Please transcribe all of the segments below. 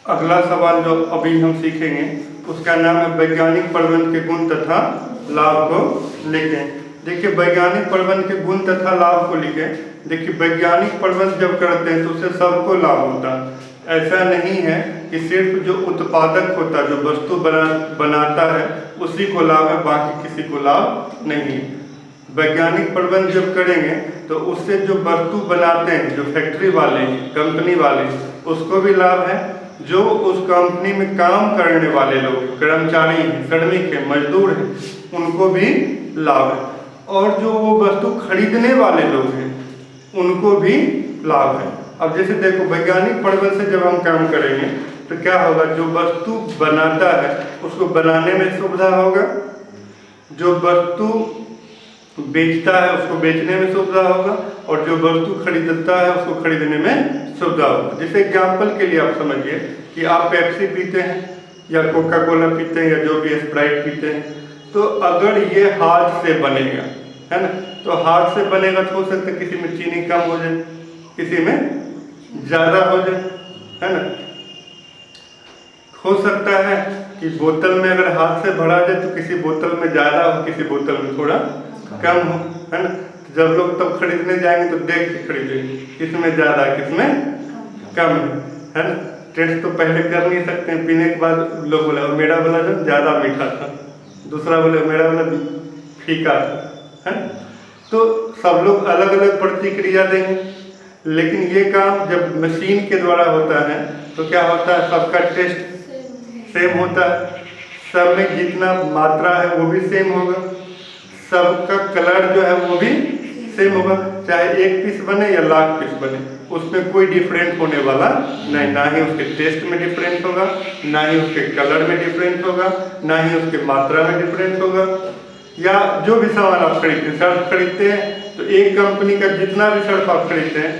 अगला सवाल जो अभी हम सीखेंगे उसका नाम है वैज्ञानिक प्रबंध के गुण तथा लाभ को लिखें। देखिए, वैज्ञानिक प्रबंध के गुण तथा लाभ को लिखें। देखिए, वैज्ञानिक प्रबंध जब करते हैं तो उससे सबको लाभ होता है। ऐसा नहीं है कि सिर्फ जो उत्पादक होता है, जो वस्तु बनाता है उसी को लाभ है, बाकी किसी को लाभ नहीं। वैज्ञानिक प्रबंध जब करेंगे तो उससे जो वस्तु बनाते हैं, जो फैक्ट्री वाले, कंपनी वाले, उसको भी लाभ है। जो उस कंपनी में काम करने वाले लोग, कर्मचारी हैं, श्रमिक हैं, मजदूर हैं, उनको भी लाभ है। और जो वो वस्तु खरीदने वाले लोग हैं उनको भी लाभ है। अब जैसे देखो, वैज्ञानिक प्रबंध से जब हम काम करेंगे तो क्या होगा, जो वस्तु बनाता है उसको बनाने में सुविधा होगा, जो वस्तु बेचता है उसको बेचने में सुविधा होगा, और जो वस्तु खरीदता है उसको खरीदने में सुविधा होगा। जैसे एग्जाम्पल के लिए आप समझिए कि आप पेप्सी पीते हैं या कोका कोला पीते हैं या जो भी स्प्राइट पीते हैं, तो अगर ये हाथ से बनेगा, है ना, तो हाथ से बनेगा तो हो सकता है किसी में चीनी कम हो जाए, किसी में ज़्यादा हो जाए, है ना। हो सकता है कि बोतल में अगर हाथ से भरा जाए तो किसी बोतल में ज़्यादा हो, किसी बोतल में थोड़ा कम हो, है ना। जब लोग तब खरीदने जाएंगे तो देख के खरीदेंगे किसमें ज़्यादा किसमें कम है ना। टेस्ट तो पहले कर नहीं सकते हैं, पीने के बाद लोग बोले मेरा वाला जो ज़्यादा मीठा था, दूसरा बोले मेरा वाला फीका था, है। तो सब लोग अलग अलग प्रतिक्रिया देंगे, लेकिन ये काम जब मशीन के द्वारा होता है तो क्या होता है, सबका टेस्ट सेम होता है, सब में जितना मात्रा है वो भी सेम होगा, सबका कलर जो है वो भी सेम होगा। चाहे एक पीस बने या लाख पीस बने, उसमें कोई डिफरेंट होने वाला नहीं। ना ही उसके टेस्ट में डिफरेंट होगा, ना ही उसके कलर में डिफरेंट होगा, ना ही उसके मात्रा में डिफरेंट होगा। या जो भी सामान आप खरीदते हैं, सर्फ खरीदते हैं तो एक कंपनी का जितना भी सर्फ आप खरीदते हैं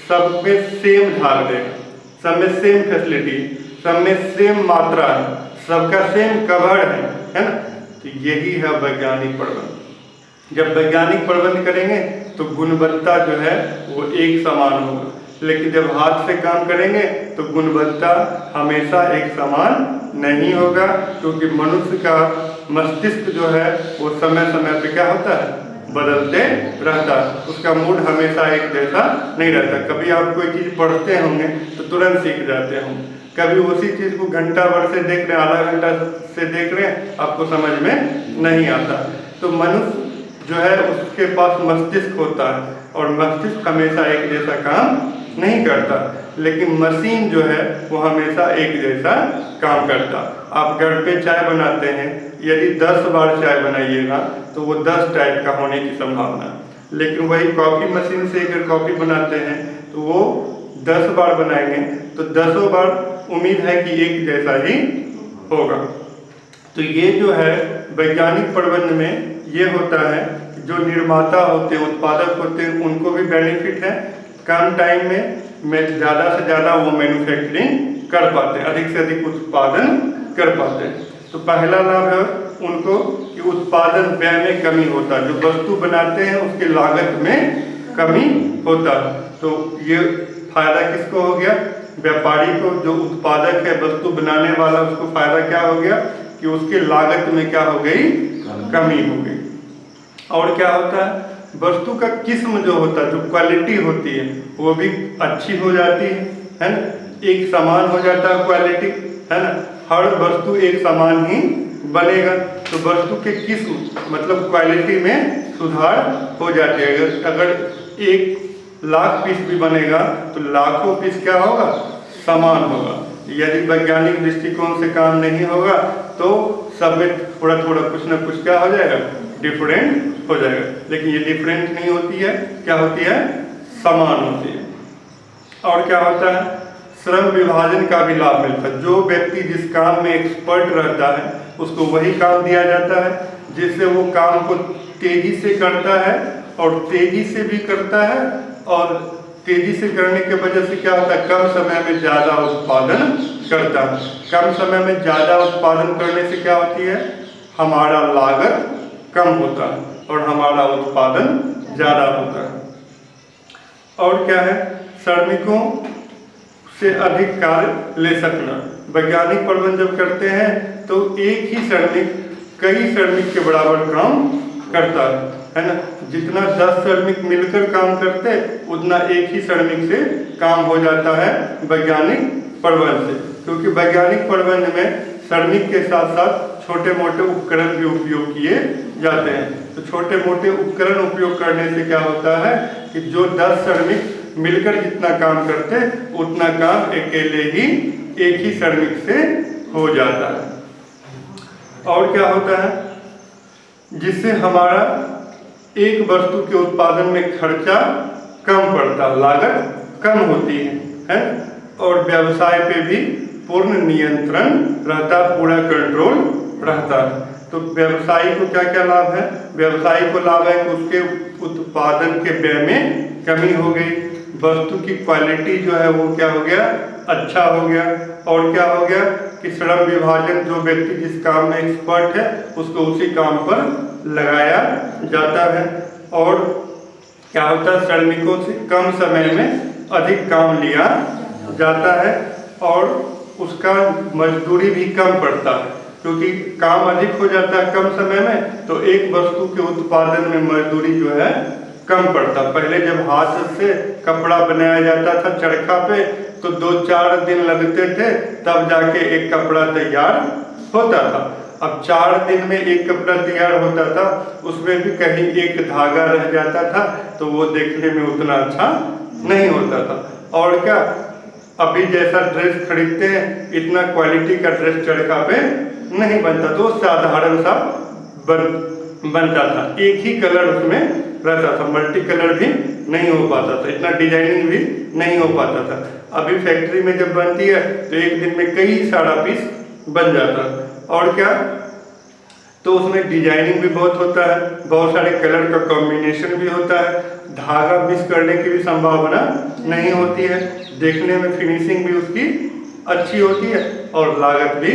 सब में सेम झाग देगा, सब में सेम फैसिलिटी, सब में सेम मात्रा है, सबका सेम कवर है ना। तो यही है वैज्ञानिक प्रबंध। जब वैज्ञानिक प्रबंध करेंगे तो गुणवत्ता जो है वो एक समान होगा, लेकिन जब हाथ से काम करेंगे तो गुणवत्ता हमेशा एक समान नहीं होगा, क्योंकि मनुष्य का मस्तिष्क जो है वो समय समय पे क्या होता है, बदलते रहता है। उसका मूड हमेशा एक जैसा नहीं रहता। कभी आप कोई चीज़ पढ़ते होंगे तो तुरंत सीख जाते होंगे, कभी उसी चीज़ को घंटा भर से देख रहे हैं, आधा घंटा से देख रहे हैं, आपको समझ में नहीं आता। तो मनुष्य जो है उसके पास मस्तिष्क होता है, और मस्तिष्क हमेशा एक जैसा काम नहीं करता, लेकिन मशीन जो है वो हमेशा एक जैसा काम करता। आप घर पे चाय बनाते हैं, यदि 10 बार चाय बनाइएगा तो वो 10 टाइप का होने की संभावना है, लेकिन वही कॉफ़ी मशीन से अगर कॉफ़ी बनाते हैं तो वो 10 बार बनाएंगे तो 10 बार उम्मीद है कि एक जैसा ही होगा। तो ये जो है वैज्ञानिक प्रबंध में ये होता है कि जो निर्माता होते हैं, उत्पादक होते हैं, उनको भी बेनिफिट है, कम टाइम में ज़्यादा से ज़्यादा वो मैन्युफैक्चरिंग कर पाते हैं, अधिक से अधिक उत्पादन कर पाते हैं। तो पहला लाभ है उनको कि उत्पादन व्यय में कमी होता है, जो वस्तु बनाते हैं उसके लागत में कमी होता है। तो ये फायदा किसको हो गया, व्यापारी को, जो उत्पादक है, वस्तु बनाने वाला, उसको फायदा क्या हो गया कि उसके लागत में क्या हो गई, कमी हो गई। और क्या होता है, वस्तु का किस्म जो होता है, जो क्वालिटी होती है वो भी अच्छी हो जाती है ना, एक समान हो जाता है क्वालिटी, है ना। हर वस्तु एक समान ही बनेगा, तो वस्तु के किस्म मतलब क्वालिटी में सुधार हो जाती है। अगर 1 लाख पीस भी बनेगा तो लाखों पीस क्या होगा, समान होगा। यदि वैज्ञानिक दृष्टिकोण से काम नहीं होगा तो सब में थोड़ा थोड़ा कुछ ना कुछ क्या हो जाएगा, डिफरेंट हो जाएगा। लेकिन ये डिफरेंट नहीं होती है, क्या होती है, समान होती है। और क्या होता है, श्रम विभाजन का भी लाभ मिलता है। जो व्यक्ति जिस काम में एक्सपर्ट रहता है उसको वही काम दिया जाता है, जिससे वो काम को तेजी से करता है, और तेजी से भी करता है, और तेजी से करने के वजह से क्या होता है, कम समय में ज़्यादा उत्पादन करता है। कम समय में ज़्यादा उत्पादन करने से क्या होती है, हमारा लागत कम होता है और हमारा उत्पादन ज़्यादा होता है। और क्या है, श्रमिकों से अधिक कार्य ले सकना। वैज्ञानिक प्रबंध जब करते हैं तो एक ही श्रमिक कई श्रमिक के बराबर काम करता है ना। जितना 10 श्रमिक मिलकर काम करते उतना एक ही श्रमिक से काम हो जाता है वैज्ञानिक प्रबंध से, क्योंकि वैज्ञानिक प्रबंध में श्रमिक के साथ साथ छोटे मोटे उपकरण भी उपयोग किए जाते हैं। तो छोटे मोटे उपकरण उपयोग करने से क्या होता है कि जो 10 श्रमिक मिलकर जितना काम करते उतना काम अकेले ही एक ही श्रमिक से हो जाता है। और क्या होता है, जिससे हमारा एक वस्तु के उत्पादन में खर्चा कम पड़ता, लागत कम होती है और व्यवसाय पे भी पूर्ण नियंत्रण रहता, पूरा कंट्रोल रहता है। तो व्यवसायी को क्या क्या लाभ है? व्यवसायी को लाभ है कि उसके उत्पादन के व्यय में कमी हो गई, वस्तु की क्वालिटी जो है वो क्या हो गया, अच्छा हो गया। और क्या हो गया कि श्रम विभाजन, जो व्यक्ति जिस काम में एक्सपर्ट है उसको उसी काम पर लगाया जाता है। और क्या होता है, श्रमिकों से कम समय में अधिक काम लिया जाता है और उसका मजदूरी भी कम पड़ता है, क्योंकि काम अधिक हो जाता है कम समय में, तो एक वस्तु के उत्पादन में मजदूरी जो है कम पड़ता। पहले जब हाथ से कपड़ा बनाया जाता था चरखा पे तो 2-4 दिन लगते थे, तब जाके एक कपड़ा तैयार होता था। अब 4 दिन में एक कपड़ा तैयार होता था, उसमें भी कहीं एक धागा रह जाता था तो वो देखने में उतना अच्छा नहीं होता था। और क्या, अभी जैसा ड्रेस खरीदते हैं इतना क्वालिटी का ड्रेस चरखा पे नहीं बनता, तो साधारण सा बनता था, एक ही कलर उसमें रहता था, मल्टी कलर भी नहीं हो पाता था, इतना डिजाइनिंग भी नहीं हो पाता था। अभी फैक्ट्री में जब बनती है तो एक दिन में कई सारा पीस बन जाता है। और क्या, तो उसमें डिजाइनिंग भी बहुत होता है, बहुत सारे कलर का कॉम्बिनेशन भी होता है, धागा मिस करने की भी संभावना नहीं होती है, देखने में फिनिशिंग भी उसकी अच्छी होती है और लागत भी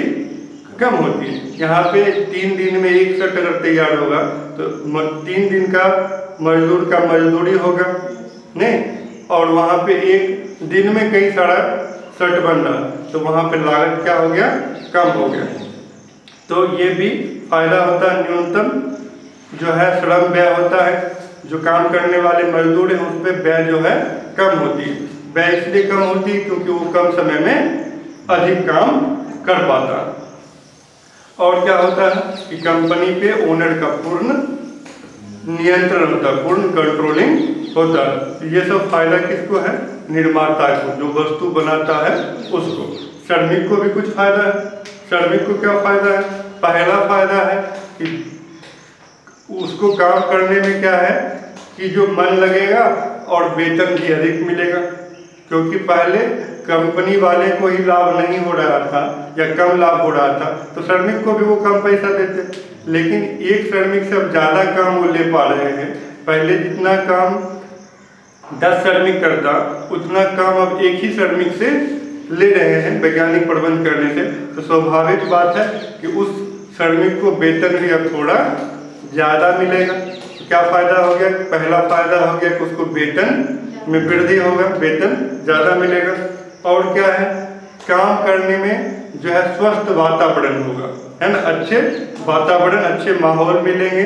कम होती है। यहाँ पे 3 दिन में एक शर्ट अगर तैयार होगा तो 3 दिन का मजदूर का मजदूरी होगा नहीं, और वहाँ पे एक दिन में कई सारा शर्ट बन रहा, तो वहाँ पे लागत क्या हो गया, कम हो गया। तो ये भी फायदा होता है, न्यूनतम जो है श्रम व्यय होता है, जो काम करने वाले मजदूर हैं उस पर व्यय जो है कम होती है। व्यय इसलिए कम होती है क्योंकि वो कम समय में अधिक काम कर पाता है। और क्या होता है कि कंपनी पे ओनर का पूर्ण नियंत्रण होता है, पूर्ण कंट्रोलिंग होता है। ये सब फायदा किसको है, निर्माता को, जो वस्तु बनाता है उसको। श्रमिक को भी कुछ फायदा है। श्रमिक को क्या फायदा है? पहला फायदा है कि उसको काम करने में क्या है कि जो मन लगेगा और वेतन भी अधिक मिलेगा, क्योंकि पहले कंपनी वाले को ही लाभ नहीं हो रहा था या कम लाभ हो रहा था तो श्रमिक को भी वो कम पैसा देते, लेकिन एक श्रमिक से अब ज़्यादा काम वो ले पा रहे हैं। पहले जितना काम 10 श्रमिक करता उतना काम अब एक ही श्रमिक से ले रहे हैं वैज्ञानिक प्रबंध करने से। तो स्वाभाविक बात है कि उस श्रमिक को वेतन भी अब थोड़ा ज़्यादा मिलेगा। क्या फ़ायदा हो गया? पहला फ़ायदा हो गया कि उसको वेतन में वृद्धि होगा, वेतन ज़्यादा मिलेगा। और क्या है, काम करने में जो है स्वस्थ वातावरण होगा, है ना, अच्छे वातावरण, अच्छे माहौल मिलेंगे,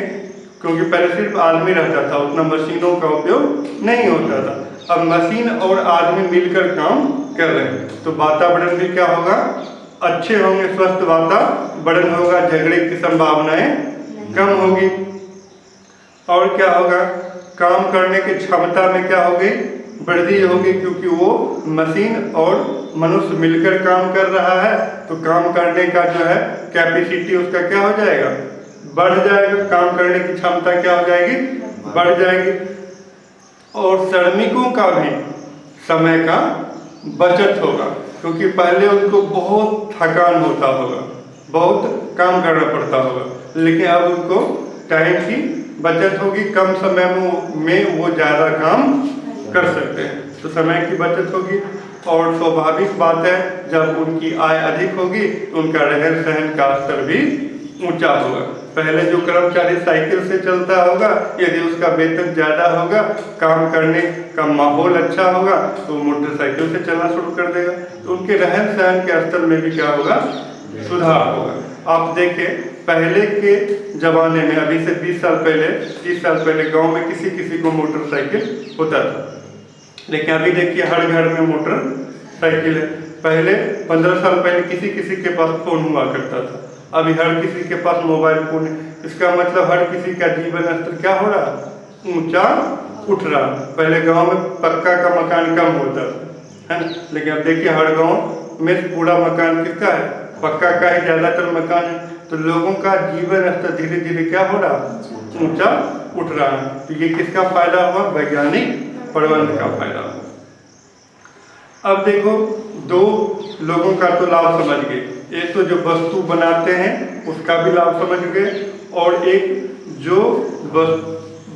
क्योंकि पहले सिर्फ आदमी रहता था, उतना मशीनों का उपयोग नहीं होता था। अब मशीन और आदमी मिलकर काम कर रहे हैं तो वातावरण भी क्या होगा, अच्छे होंगे, स्वस्थ वातावरण होगा, झगड़े की संभावनाएं कम होगी। और क्या होगा, काम करने की क्षमता में क्या होगी, वृद्धि होगी, क्योंकि वो मशीन और मनुष्य मिलकर काम कर रहा है तो काम करने का जो है कैपेसिटी उसका क्या हो जाएगा, बढ़ जाएगा, काम करने की क्षमता क्या हो जाएगी, बढ़ जाएगी। और श्रमिकों का भी समय का बचत होगा, क्योंकि पहले उनको बहुत थकान होता होगा, बहुत काम करना पड़ता होगा, लेकिन अब उनको टाइम की बचत होगी, कम समय में वो ज़्यादा काम कर सकते हैं, तो समय की बचत होगी। और स्वाभाविक बात है जब उनकी आय अधिक होगी तो उनका रहन सहन का स्तर भी ऊंचा होगा। पहले जो कर्मचारी साइकिल से चलता होगा, यदि उसका वेतन ज़्यादा होगा, काम करने का माहौल अच्छा होगा, तो मोटरसाइकिल से चलना शुरू कर देगा। तो उनके रहन सहन के स्तर में भी क्या होगा, सुधार होगा। आप देखें पहले के ज़माने में, अभी से 20 साल पहले 30 साल पहले गांव में किसी किसी को मोटरसाइकिल होता था, लेकिन अभी देखिए हर घर में मोटरसाइकिल है। पहले 15 साल पहले किसी किसी के पास फ़ोन हुआ करता था, अभी हर किसी के पास मोबाइल फ़ोन है। इसका मतलब हर किसी का जीवन स्तर क्या हो रहा, ऊंचा उठ रहा। पहले गांव में पक्का का मकान कम होता था, है ना, लेकिन अब देखिए हर गांव में पूरा मकान किसका है, पक्का का है, ज़्यादातर मकान है। तो लोगों का जीवन स्तर धीरे धीरे क्या हो रहा, ऊंचा उठ रहा है। तो ये किसका फायदा हुआ, वैज्ञानिक प्रबंध का फायदा हुआ। अब देखो दो लोगों का तो लाभ समझ गए, एक तो जो वस्तु बनाते हैं उसका भी लाभ समझ गए, और एक जो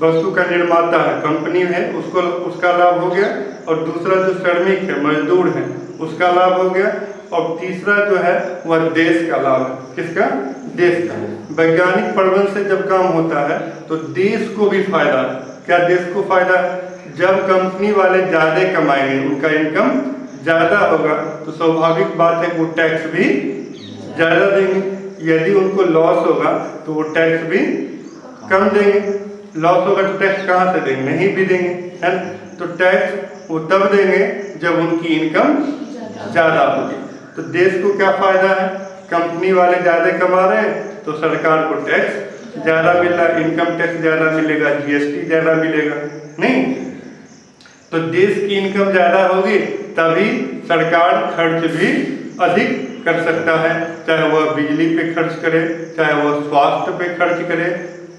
वस्तु का निर्माता है, कंपनी है, उसको उसका लाभ हो गया, और दूसरा जो श्रमिक है, मजदूर है, उसका लाभ हो गया, और तीसरा जो है वह देश का लाभ है। किसका, देश का। वैज्ञानिक प्रबंध से जब काम होता है तो देश को भी फायदा है। क्या देश को फायदा है, जब कंपनी वाले ज़्यादा कमाएंगे, उनका इनकम ज़्यादा होगा, तो स्वाभाविक बात है वो टैक्स भी ज़्यादा देंगे। यदि उनको लॉस होगा तो वो टैक्स भी कम देंगे। लॉस होगा तो टैक्स कहाँ से देंगे, नहीं भी देंगे, है ना। तो टैक्स वो तब देंगे जब उनकी इनकम ज़्यादा होगी। तो देश को क्या फ़ायदा है, कंपनी वाले ज़्यादा कमा रहे हैं तो सरकार को टैक्स ज़्यादा मिल रहा है, इनकम टैक्स ज़्यादा मिलेगा, GST ज़्यादा मिलेगा, नहीं। तो देश की इनकम ज़्यादा होगी तभी सरकार खर्च भी अधिक कर सकता है, चाहे वह बिजली पे खर्च करे, चाहे वह स्वास्थ्य पे खर्च करे,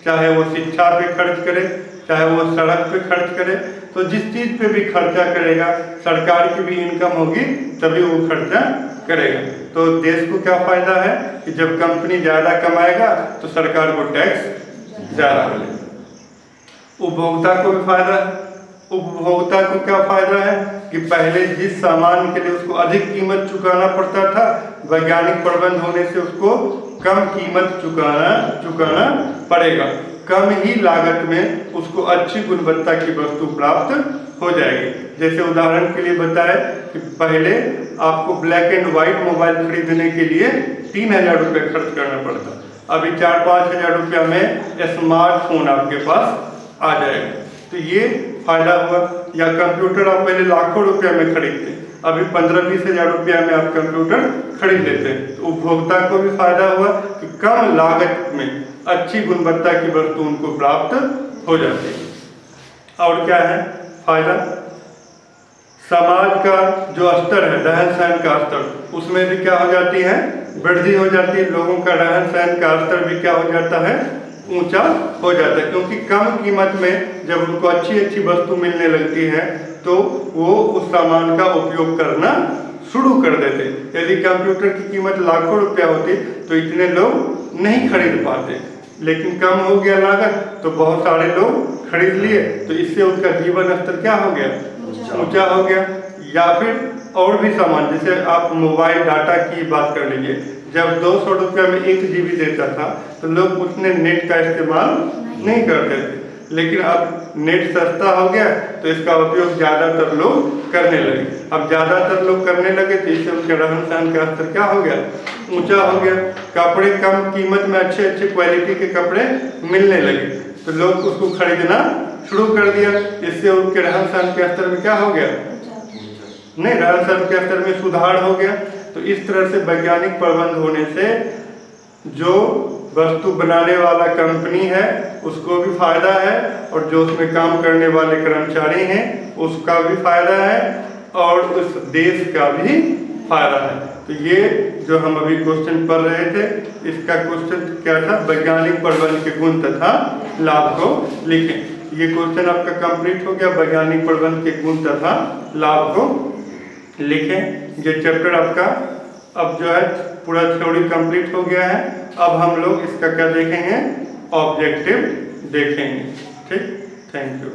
चाहे वो शिक्षा पे खर्च करे, चाहे वो सड़क पे खर्च करे। तो जिस चीज़ पे भी खर्चा करेगा, सरकार की भी इनकम होगी तभी वो खर्चा करेगा। तो देश को क्या फ़ायदा है कि जब कंपनी ज़्यादा कमाएगा तो सरकार को टैक्स ज़्यादा मिलेगा। उपभोक्ता को भी फायदा है। उपभोक्ता को क्या फायदा है कि पहले जिस सामान के लिए उसको अधिक कीमत चुकाना पड़ता था, वैज्ञानिक प्रबंध होने से उसको कम कीमत चुकाना पड़ेगा। कम ही लागत में उसको अच्छी गुणवत्ता की वस्तु प्राप्त हो जाएगी। जैसे उदाहरण के लिए बताएं कि पहले आपको ब्लैक एंड वाइट मोबाइल खरीदने के लिए 3000 रुपये खर्च करना पड़ता, अभी 4-5 हज़ार रुपया में स्मार्टफोन आपके पास आ जाएगा। तो ये फायदा हुआ। या कंप्यूटर आप पहले लाखों रुपया में खरीदते, अभी 15-20 हज़ार रुपया में आप कंप्यूटर खरीद लेते हैं। तो उपभोक्ता को भी फायदा हुआ कि कम लागत में अच्छी गुणवत्ता की वस्तु उनको प्राप्त हो जाती है। और क्या है फायदा, समाज का जो स्तर है, रहन सहन का स्तर, उसमें भी क्या हो जाती है, वृद्धि हो जाती है। लोगों का रहन सहन का स्तर भी क्या हो जाता है, ऊंचा हो जाता है, क्योंकि कम कीमत में जब उनको अच्छी अच्छी वस्तु मिलने लगती है तो वो उस सामान का उपयोग करना शुरू कर देते। यदि कंप्यूटर की कीमत लाखों रुपया होती तो इतने लोग नहीं खरीद पाते, लेकिन कम हो गया लागत तो बहुत सारे लोग खरीद लिए, तो इससे उनका जीवन स्तर क्या हो गया, ऊंचा हो गया। या फिर और भी सामान, जैसे आप मोबाइल डाटा की बात कर लीजिए, जब 200 रुपया में 1 GB देता था तो लोग उतने नेट का इस्तेमाल नहीं करते थे, लेकिन अब नेट सस्ता हो गया तो इसका उपयोग ज़्यादातर लोग करने लगे। अब ज़्यादातर लोग करने लगे तो इससे उनके रहन सहन का स्तर क्या हो गया, ऊंचा हो गया। कपड़े कम कीमत में अच्छे अच्छे क्वालिटी के कपड़े मिलने लगे तो लोग उसको खरीदना शुरू कर दिया, इससे उनके रहन सहन के स्तर में क्या हो गया, नहीं, रहन सहन के स्तर में सुधार हो गया। तो इस तरह से वैज्ञानिक प्रबंध होने से जो वस्तु बनाने वाला कंपनी है उसको भी फायदा है, और जो उसमें काम करने वाले कर्मचारी हैं उसका भी फायदा है, और उस देश का भी फायदा है। तो ये जो हम अभी क्वेश्चन पढ़ रहे थे, इसका क्वेश्चन क्या था, वैज्ञानिक प्रबंध के गुण तथा लाभ को लिखें। ये क्वेश्चन आपका कंप्लीट हो गया, वैज्ञानिक प्रबंध के गुण तथा लाभ को लिखें। ये चैप्टर आपका अब जो है पूरा थ्योरी कंप्लीट हो गया है। अब हम लोग इसका क्या देखेंगे, ऑब्जेक्टिव देखेंगे। ठीक, थैंक यू।